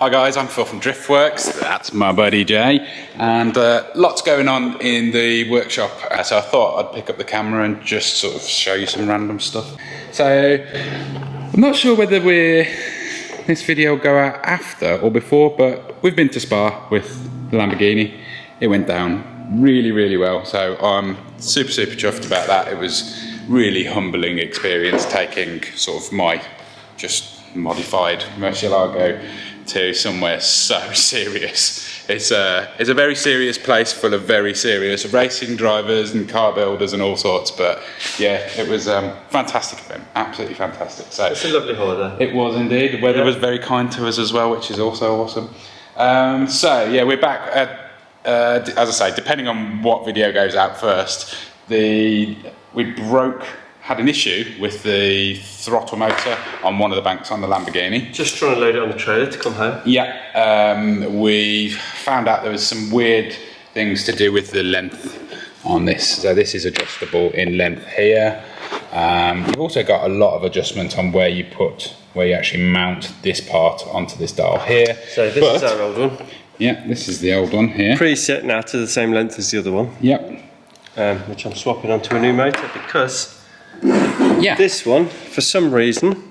Hi guys, I'm Phil from Driftworks, that's my buddy Jay, and lots going on in the workshop, so I thought I'd pick up the camera and just sort of show you some random stuff. So, I'm not sure whether this video will go out after or before, but we've been to Spa with the Lamborghini. It went down really well, so I'm super chuffed about that. It was really humbling experience taking sort of my just modified Murcielago to somewhere so serious. It's a very serious place full of very serious racing drivers and car builders and all sorts, but yeah, it was fantastic event, absolutely fantastic. So it's a lovely holiday. It was indeed. The weather was very kind to us as well, which is also awesome. So yeah, we're back at, as I say, depending on what video goes out first, we had an issue with the throttle motor on one of the banks on the Lamborghini. Just trying to load it on the trailer to come home. Yeah, we found out there was some weird things to do with the length on this. So this is adjustable in length here. You've also got a lot of adjustments on where you actually mount this part onto this dial here. So this is our old one. Yeah, this is the old one here. Preset now to the same length as the other one. Yep. Which I'm swapping onto a new motor because this one, for some reason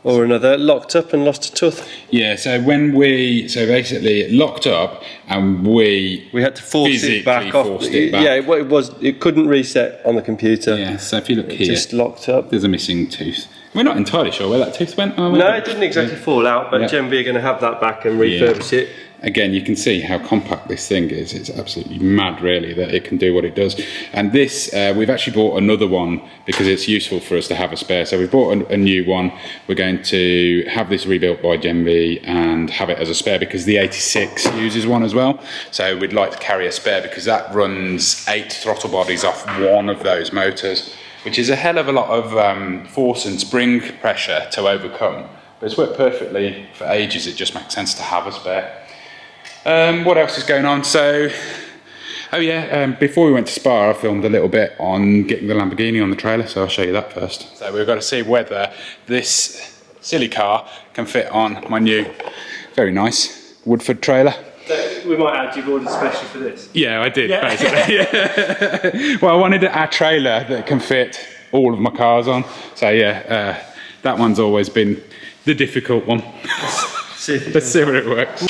or another, locked up and lost a tooth. Yeah, so basically it locked up and we had to force it back off. Yeah, it couldn't reset on the computer. Yeah, so if you look here, just locked up. There's a missing tooth. We're not entirely sure where that tooth went. No, it didn't exactly fall out, but GMV are going to have that back and refurbish it. Again, you can see how compact this thing is. It's absolutely mad, really, that it can do what it does. And this, we've actually bought another one because it's useful for us to have a spare. So we bought a new one. We're going to have this rebuilt by GMV and have it as a spare because the 86 uses one as well. So we'd like to carry a spare because that runs 8 throttle bodies off one of those motors, which is a hell of a lot of force and spring pressure to overcome. But it's worked perfectly for ages. It just makes sense to have a spare. What else is going on? So, before we went to Spa, I filmed a little bit on getting the Lamborghini on the trailer, so I'll show you that first. So we've got to see whether this silly car can fit on my new, very nice Woodford trailer. We might add you've ordered specially for this. Yeah, I did, basically. Yeah. Well, I wanted a trailer that can fit all of my cars on. So yeah, that one's always been the difficult one. Let's see where it works.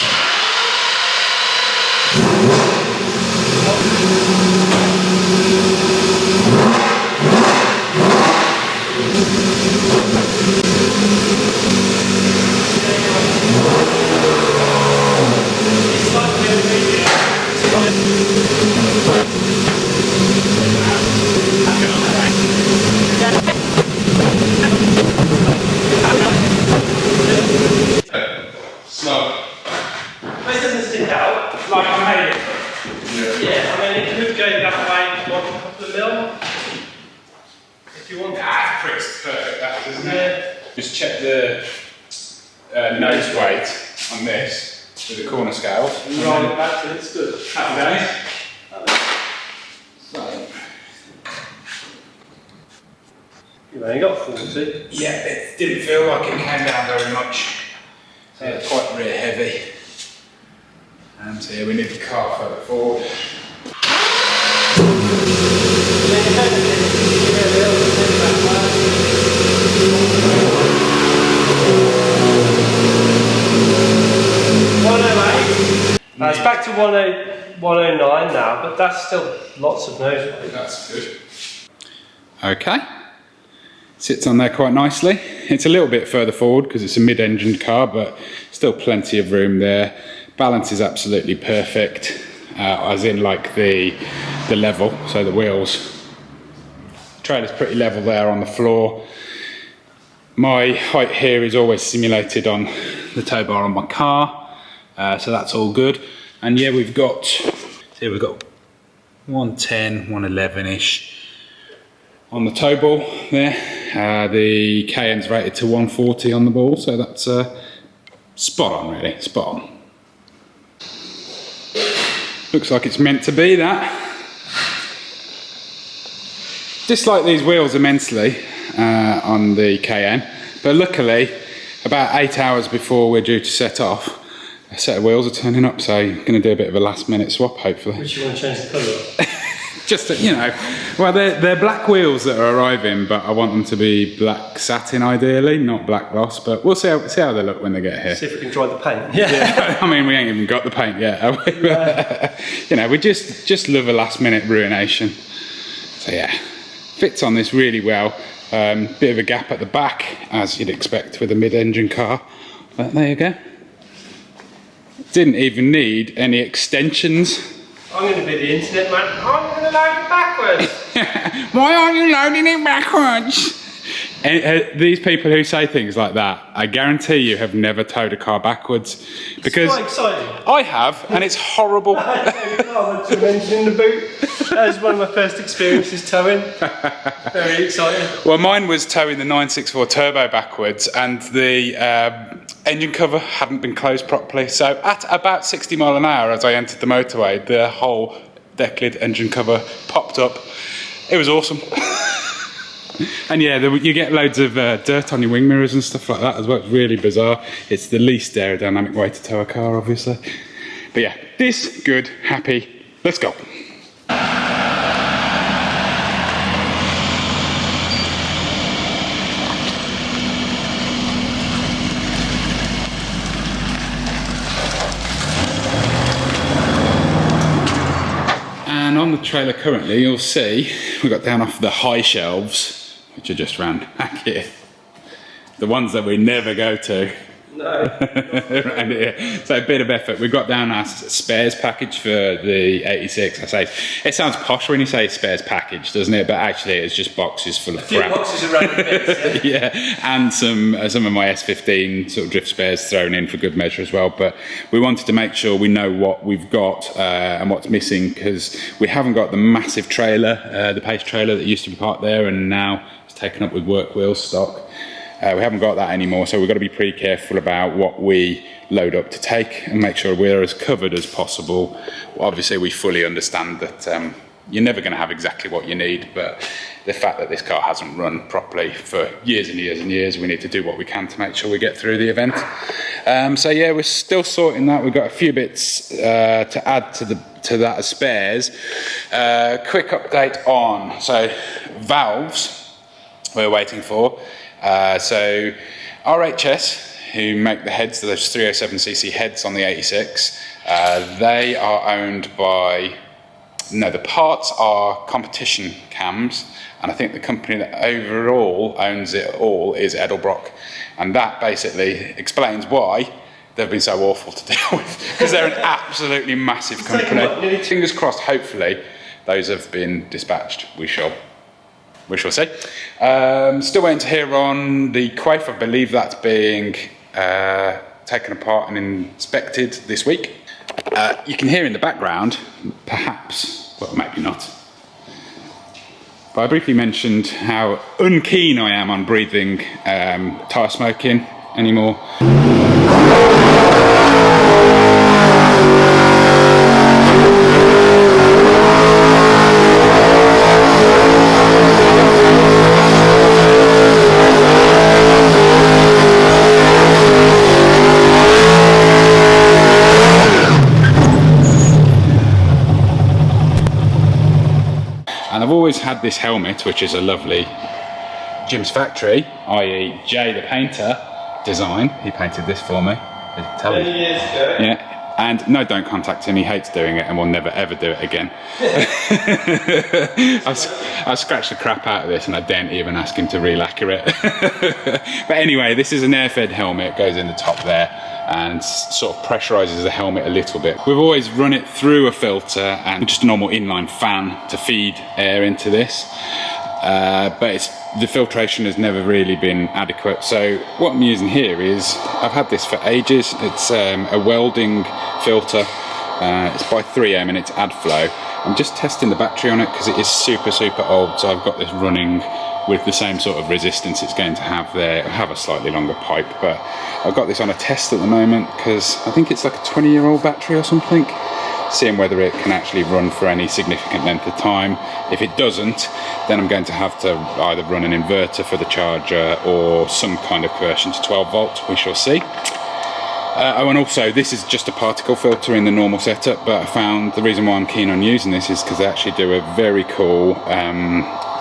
Just check the nose weight on this with the corner scales. Roll it back till it's good. Happy days. So. You've only got 40. Yeah, it didn't feel like it came down very much. So it's quite rear heavy. And so yeah, we need the car further forward. It's back to 109 now, but that's still lots of nose weight. That's good. Okay. Sits on there quite nicely. It's a little bit further forward because it's a mid-engined car, but still plenty of room there. Balance is absolutely perfect, as in like the level, so the wheels. Trailer's pretty level there on the floor. My height here is always simulated on the tow bar on my car. So that's all good. And yeah, we've got 110, 111-ish on the tow ball there. The KN's rated to 140 on the ball, so that's spot on, really, spot on. Looks like it's meant to be that. Dislike these wheels immensely on the KN, but luckily about 8 hours before we're due to set off, a set of wheels are turning up, so I'm going to do a bit of a last minute swap hopefully. Which you want to change the colour of? Just to, you know, well they're black wheels that are arriving, but I want them to be black satin ideally, not black gloss, but we'll see how they look when they get here. See if we can dry the paint. Yeah. I mean, we ain't even got the paint yet, have we? Yeah. You know, we just love a last minute ruination. So yeah, fits on this really well. Bit of a gap at the back, as you'd expect with a mid-engine car, but there you go. Didn't even need any extensions. I'm going to be the internet man. I'm going to load it backwards. Why aren't you loading it backwards? And, these people who say things like that, I guarantee you have never towed a car backwards. Because it's quite exciting. I have, and it's horrible. I towed a car with an engine in the boot. That was one of my first experiences towing. Very exciting. Well, mine was towing the 964 Turbo backwards, and the engine cover hadn't been closed properly. So at about 60 mile an hour as I entered the motorway, the whole deck lid engine cover popped up. It was awesome. And yeah, you get loads of dirt on your wing mirrors and stuff like that as well. It's really bizarre. It's the least aerodynamic way to tow a car, obviously. But yeah, this, good, happy, let's go. And on the trailer currently, you'll see we got down off the high shelves, which are just round back here. The ones that we never go to. No. Around here. So a bit of effort. We got down our spares package for the 86. I say, it sounds posh when you say spares package, doesn't it? But actually it's just boxes full of crap. Boxes of random bits, yeah. Yeah, and some of my S15 sort of drift spares thrown in for good measure as well. But we wanted to make sure we know what we've got and what's missing, because we haven't got the massive trailer, the Pace trailer that used to be parked there and now it's taken up with work wheels stock. We haven't got that anymore, so we've got to be pretty careful about what we load up to take and make sure we're as covered as possible. Obviously, we fully understand that you're never going to have exactly what you need, but the fact that this car hasn't run properly for years and years and years, we need to do what we can to make sure we get through the event. So yeah, we're still sorting that. We've got a few bits to add to that as spares. Quick update on, so valves we're waiting for. So RHS, who make the heads, those 307cc heads on the 86, they are owned by, no, the parts are competition cams, and I think the company that overall owns it all is Edelbrock, and that basically explains why they've been so awful to deal with, because they're an absolutely massive company. Fingers crossed, hopefully those have been dispatched. We shall see. Still waiting to hear on the Quaif. I believe that's being taken apart and inspected this week. You can hear in the background, perhaps, well maybe not, but I briefly mentioned how unkeen I am on breathing tyre smoke in anymore. And I've always had this helmet, which is a lovely Jim's Factory, i.e. Jay the painter, design. He painted this for me. Many years ago. Yeah, and no, don't contact him. He hates doing it and will never ever do it again. I've scratched the crap out of this and I daren't even ask him to re-lacquer it. But anyway, this is an air-fed helmet, goes in the top there and sort of pressurizes the helmet a little bit. We've always run it through a filter and just a normal inline fan to feed air into this, but the filtration has never really been adequate. So what I'm using here is, I've had this for ages, it's a welding filter, it's by 3M and it's AdFlow. I'm just testing the battery on it because it is super old, so I've got this running with the same sort of resistance it's going to have there. I have a slightly longer pipe, but I've got this on a test at the moment because I think it's like a 20-year-old battery or something, seeing whether it can actually run for any significant length of time. If it doesn't, then I'm going to have to either run an inverter for the charger or some kind of conversion to 12 volt, we shall see. And also, this is just a particle filter in the normal setup, but I found the reason why I'm keen on using this is because they actually do a very cool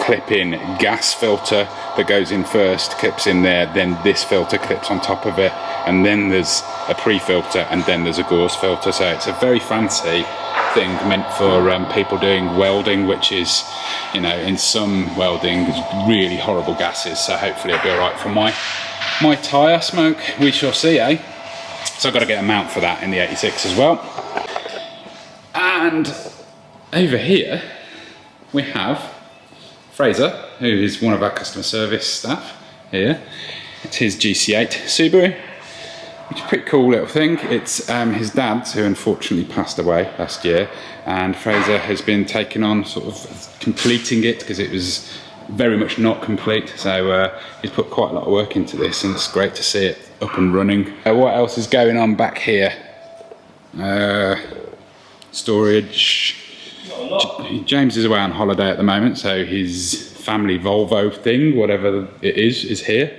clip-in gas filter that goes in first, clips in there, then this filter clips on top of it, and then there's a pre-filter, and then there's a gauze filter. So it's a very fancy thing meant for people doing welding, which is, you know, in some welding, really horrible gases. So hopefully it'll be all right for my tyre smoke. We shall see, eh? So I've got to get a mount for that in the 86 as well. And over here we have Fraser, who is one of our customer service staff here. It's his GC8 Subaru, which is a pretty cool little thing. It's his dad's, who unfortunately passed away last year, and Fraser has been taking on sort of completing it because it was very much not complete. So he's put quite a lot of work into this, and it's great to see it up and running. What else is going on back here? Storage. James is away on holiday at the moment, so his family Volvo thing, whatever it is here.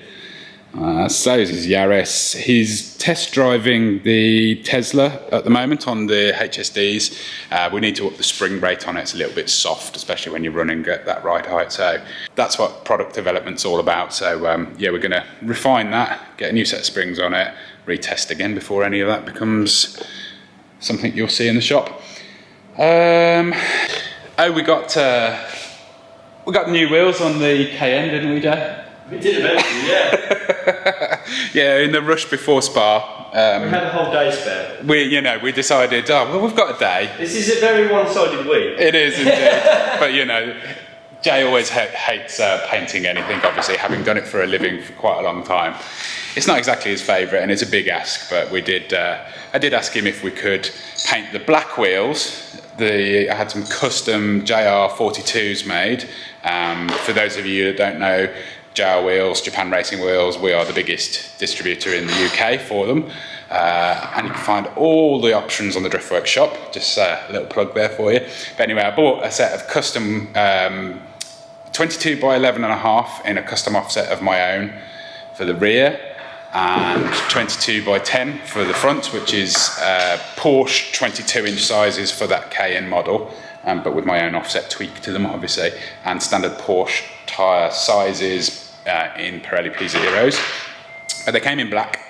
So is his Yaris. He's test driving the Tesla at the moment on the HSDs. We need to up the spring rate on it. It's a little bit soft, especially when you're running at that ride height. So that's what product development's all about. So yeah, we're going to refine that, get a new set of springs on it, retest again before any of that becomes something you'll see in the shop. Oh, we got new wheels on the Cayenne, didn't we, Jay? We did eventually, yeah. Yeah, in the rush before Spa. We had a whole day spare. We decided, oh, well, we've got a day. This is a very one-sided week. It is indeed. But, you know, Jay always hates painting anything, obviously, having done it for a living for quite a long time. It's not exactly his favourite, and it's a big ask, but I did ask him if we could paint the black wheels. I had some custom JR 42s made. For those of you that don't know, JR Wheels, Japan Racing Wheels, we are the biggest distributor in the UK for them. And you can find all the options on the Driftworks shop. Just a little plug there for you. But anyway, I bought a set of custom 22 by 11.5 in a custom offset of my own for the rear, and 22 by 10 for the front, which is Porsche 22-inch sizes for that Cayenne model, but with my own offset tweak to them, obviously, and standard Porsche tyre sizes in Pirelli P0s. But they came in black.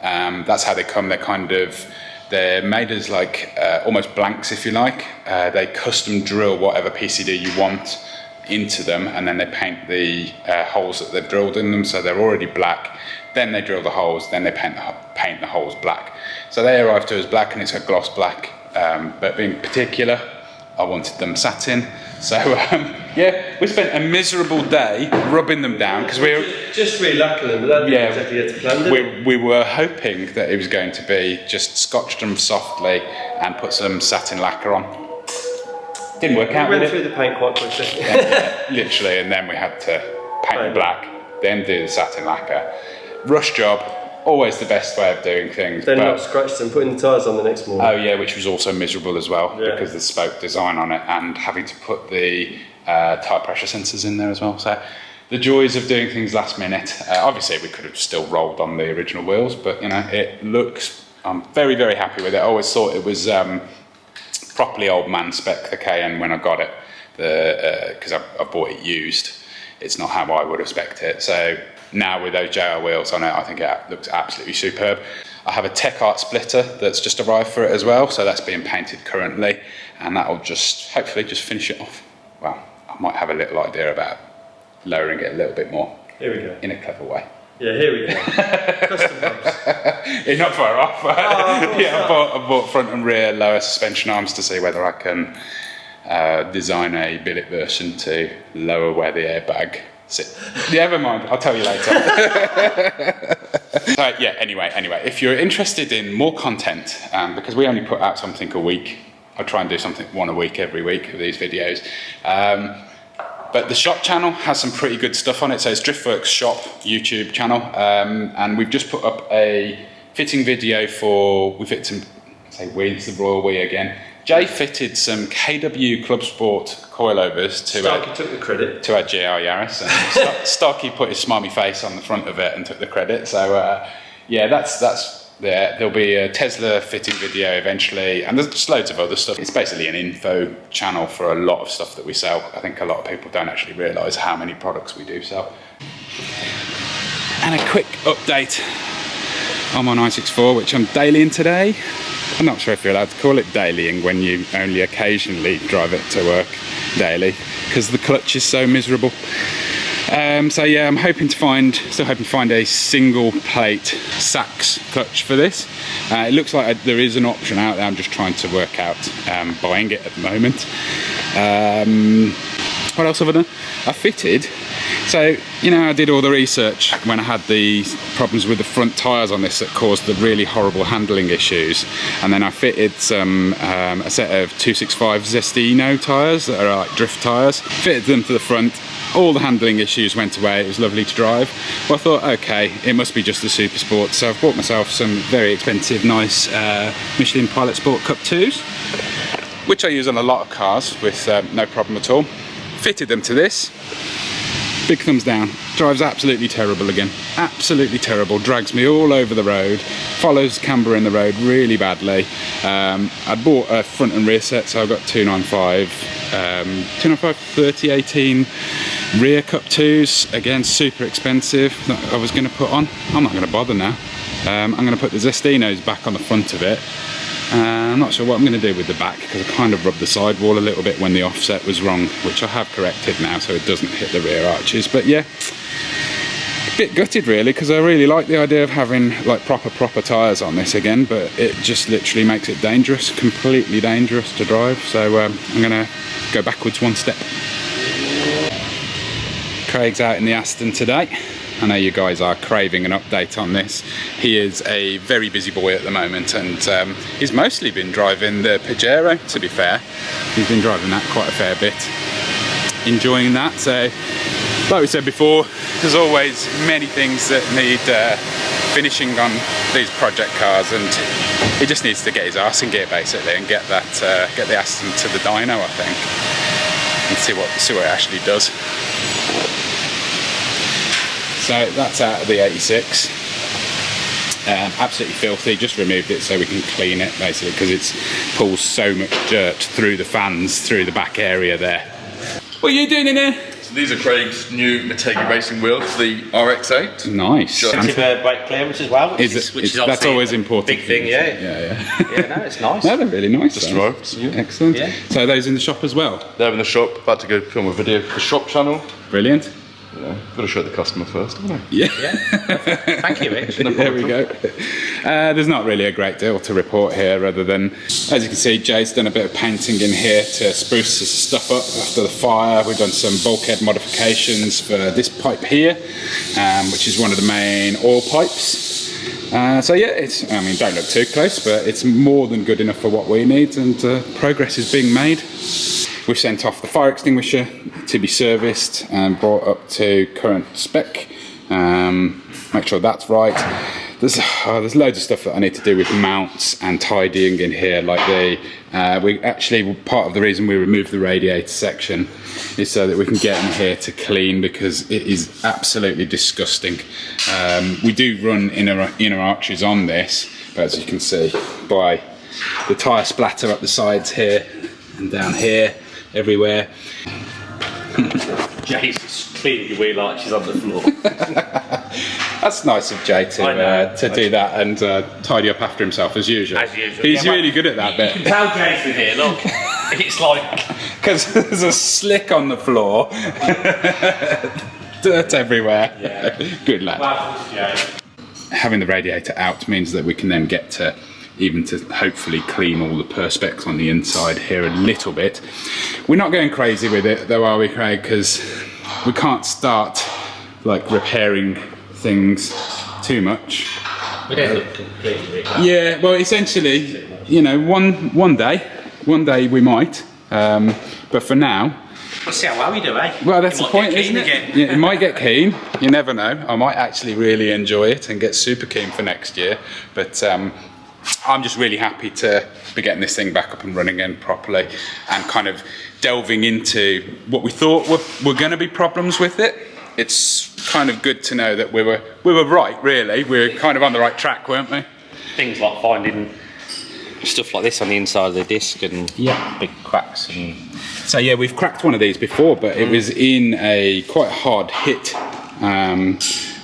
That's how they come. They're made as like almost blanks, if you like. They custom drill whatever PCD you want into them, and then they paint the holes that they've drilled in them, so they're already black. Then they drill the holes, then they paint the holes black. So they arrive to us black, and it's a gloss black. But being particular, I wanted them satin. So yeah, we spent a miserable day rubbing them down because we were just re-lacquering them, but that didn't exactly get to plan. We were hoping that it was going to be just scotched them softly and put some satin lacquer on. Didn't work out. We went through the paint quite quickly. Yeah, literally, and then we had to paint them black, then do the satin lacquer. Rush job, always the best way of doing things. Then not scratched and putting the tyres on the next morning. Oh yeah, which was also miserable as well, because the spoke design on it and having to put the tyre pressure sensors in there as well. So the joys of doing things last minute. Obviously we could have still rolled on the original wheels, but you know, it looks, I'm very, very happy with it. I always thought it was properly old man spec, the Cayenne, when I got it, because I bought it used. It's not how I would have spec'd it. So now with those JR wheels on it, I think it looks absolutely superb. I have a Tech Art splitter that's just arrived for it as well, so that's being painted currently, and that'll just hopefully just finish it off. Well, I might have a little idea about lowering it a little bit more. Here we go. In a clever way. Yeah, here we go. Custom arms. It's not far off. Yeah, I bought front and rear lower suspension arms to see whether I can design a billet version to lower where the airbag sits. Never mind, I'll tell you later. So yeah, anyway, if you're interested in more content, because we only put out something a week, I try and do one a week every week of these videos. But the shop channel has some pretty good stuff on it. So it's Driftworks Shop YouTube channel, and we've just put up a fitting video for, we fit some, it's the Royal We again. Jay fitted some KW Club Sport coilovers to Starkey took the credit. To our GR Yaris, and Starkey put his smarmy face on the front of it and took the credit. So yeah, that's There'll be a Tesla fitting video eventually, and there's just loads of other stuff. It's basically an info channel for a lot of stuff that we sell. I think a lot of people don't actually realise how many products we do sell. And a quick update on my 964, which I'm dailying today. I'm not sure if you're allowed to call it dailying when you only occasionally drive it to work daily, because the clutch is so miserable. So yeah, I'm still hoping to find a single plate Sachs clutch for this. It looks like there is an option out there. I'm just trying to work out buying it at the moment. What else have I done? I fitted. So, you know, I did all the research when I had the problems with the front tyres on this that caused the really horrible handling issues. And then I fitted a set of 265 Zestino tyres that are like drift tyres. Fitted them to the front. All the handling issues went away. It was lovely to drive. Well, I thought, okay, it must be just the Super Sport. So I've bought myself some very expensive, nice Michelin Pilot Sport Cup 2s, which I use on a lot of cars with no problem at all. Fitted them to this. Big thumbs down. Drives absolutely terrible again. Absolutely terrible. Drags me all over the road. Follows camber in the road really badly. I bought a front and rear set, so I've got 295 3018 rear Cup 2s. Again, super expensive that I was going to put on. I'm not going to bother now. I'm going to put the Zestinos back on the front of it. I'm not sure what I'm going to do with the back, because I kind of rubbed the sidewall a little bit when the offset was wrong, which I have corrected now so it doesn't hit the rear arches. But yeah, a bit gutted really, because I really like the idea of having like proper tyres on this again, but it just literally makes it dangerous, completely dangerous to drive. So I'm going to go backwards one step. Craig's out in the Aston today. I know you guys are craving an update on this. He is a very busy boy at the moment, and he's mostly been driving the Pajero, to be fair. He's been driving that quite a fair bit, enjoying that. So, like we said before, there's always many things that need finishing on these project cars, and he just needs to get his arse in gear basically and get the Aston to the dyno, I think, and see what it actually does. So that's out of the 86. Absolutely filthy. Just removed it so we can clean it basically, because it pulls so much dirt through the fans, through the back area there. What are you doing in there? So these are Craig's new Murcielago racing wheels, the RX-8. Nice. Brake clearance as well, which is that's always important. Big thing, yeah. Yeah, no, it's nice. No, they're really nice. Just arrived. Yeah. Excellent. Yeah. So are those in the shop as well? They're in the shop. About to go film a video for the shop channel. Brilliant. You know, got to show the customer first, haven't I? Yeah. Thank you, Rich. There we go. There's not really a great deal to report here, other than, as you can see, Jay's done a bit of painting in here to spruce the stuff up after the fire. We've done some bulkhead modifications for this pipe here, which is one of the main oil pipes. So yeah, don't look too close, but it's more than good enough for what we need, and progress is being made. We've sent off the fire extinguisher to be serviced and brought up to current spec. Make sure that's right. There's loads of stuff that I need to do with mounts and tidying in here. Like part of the reason we removed the radiator section is so that we can get in here to clean, because it is absolutely disgusting. We do run inner arches on this, but as you can see by the tyre splatter up the sides here and down here, everywhere. Jay's cleaning your wheel arches on the floor. That's nice of Jay to do that and tidy up after himself as usual. As usual. He's really good at that bit. You can tell Jay's in here, look. It's like... Because there's a slick on the floor. Dirt everywhere. Yeah. Good lad. Well, Jay. Having the radiator out means that we can then get to hopefully clean all the perspex on the inside here a little bit. We're not going crazy with it though, are we, Craig? Because we can't start like repairing things too much. We don't look completely big. Yeah, well, essentially, you know, one day we might, but for now. We'll see how well we do, eh? Well, that's the point, isn't it? Yeah, it might get keen. You never know. I might actually really enjoy it and get super keen for next year. But I'm just really happy to be getting this thing back up and running again properly, and kind of delving into what we thought were going to be problems with it. It's kind of good to know that we were right, really. We were kind of on the right track, weren't we? things like finding stuff like this on the inside of the disc and Yeah. big cracks and. So yeah, we've cracked one of these before, but it was in a quite hard hit.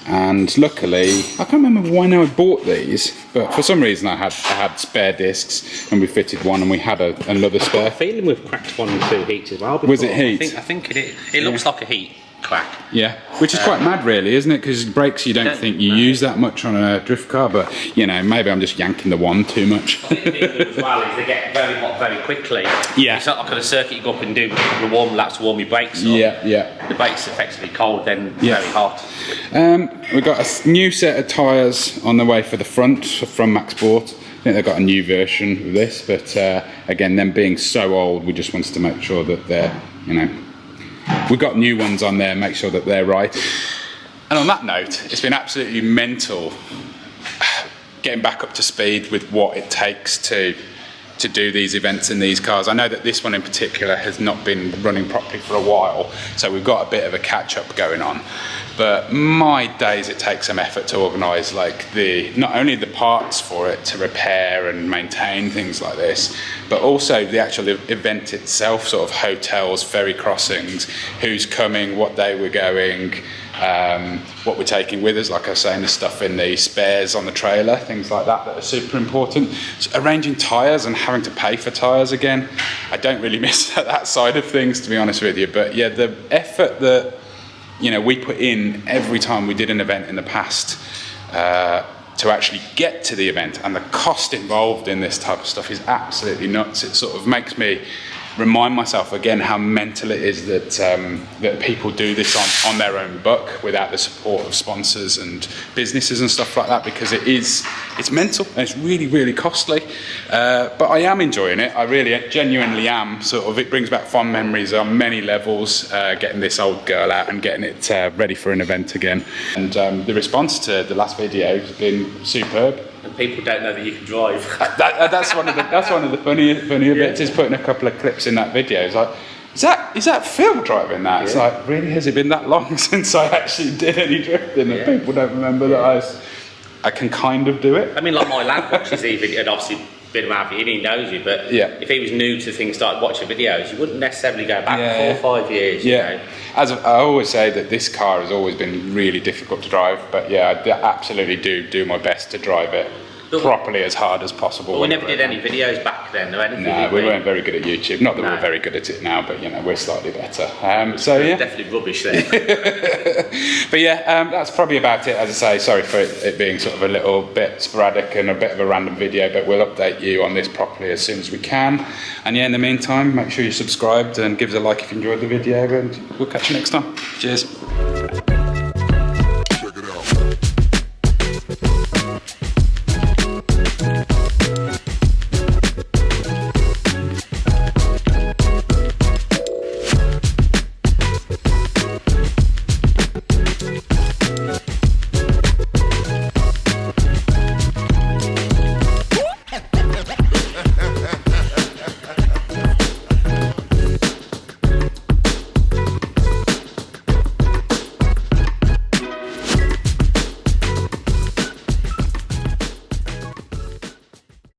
And luckily, I can't remember when I bought these, but for some reason I had spare discs, and we fitted one, and we had another spare. Feeling we've cracked 1 and 2 heats as well. Before. Was it heat? I think it is. It looks like a heat crack. Yeah, which is quite mad, really, isn't it? Because brakes you don't think you use that much on a drift car, but you know, maybe I'm just yanking the wand too much. I think the thing as well is they get very hot very quickly. Yeah. It's not like on a circuit you go up and do the warm laps to warm your brakes up. Yeah. The brake's effectively cold, then Yeah. very hot. We've got a new set of tyres on the way for the front from Max Sport. I think they've got a new version of this, but again, them being so old, we just wanted to make sure that they're, you know, we've got new ones on there, make sure that they're right. And on that note, it's been absolutely mental getting back up to speed with what it takes to do these events in these cars. I know that this one in particular has not been running properly for a while, so we've got a bit of a catch-up going on. But my days, it takes some effort to organise like not only the parts for it to repair and maintain things like this, but also the actual event itself, sort of hotels, ferry crossings, who's coming, what day we're going, what we're taking with us, like I was saying, the stuff in the spares on the trailer, things like that are super important. So arranging tyres and having to pay for tyres again, I don't really miss that side of things, to be honest with you. But yeah, the effort that we put in every time we did an event in the past to actually get to the event, and the cost involved in this type of stuff is absolutely nuts. It sort of makes me remind myself again how mental it is that people do this on their own buck without the support of sponsors and businesses and stuff like that, because it's mental and it's really, really costly. But I am enjoying it. I really genuinely am. Sort of, it brings back fond memories on many levels, getting this old girl out and getting it ready for an event again. And the response to the last video has been superb. And people don't know that you can drive. That's one of the funnier bits, is putting a couple of clips in that video. It's like, is that Phil driving that? Yeah. It's like, really, has it been that long since I actually did any drifting that people don't remember that I can kind of do it? I mean, like my lad watches these videos, and obviously been around and he knows you, but if he was new to things, started watching videos, you wouldn't necessarily go back 4 or 5 years. You know? As I always say, that this car has always been really difficult to drive, but I absolutely do my best to drive it properly, as hard as possible. But we never did any videos back then or anything. No, we weren't very good at YouTube. Not that we're very good at it now, but we're slightly better. Definitely rubbish there. But that's probably about it. As I say, sorry for it being sort of a little bit sporadic and a bit of a random video, but we'll update you on this properly as soon as we can. And in the meantime, make sure you're subscribed and give us a like if you enjoyed the video, and we'll catch you next time. Cheers.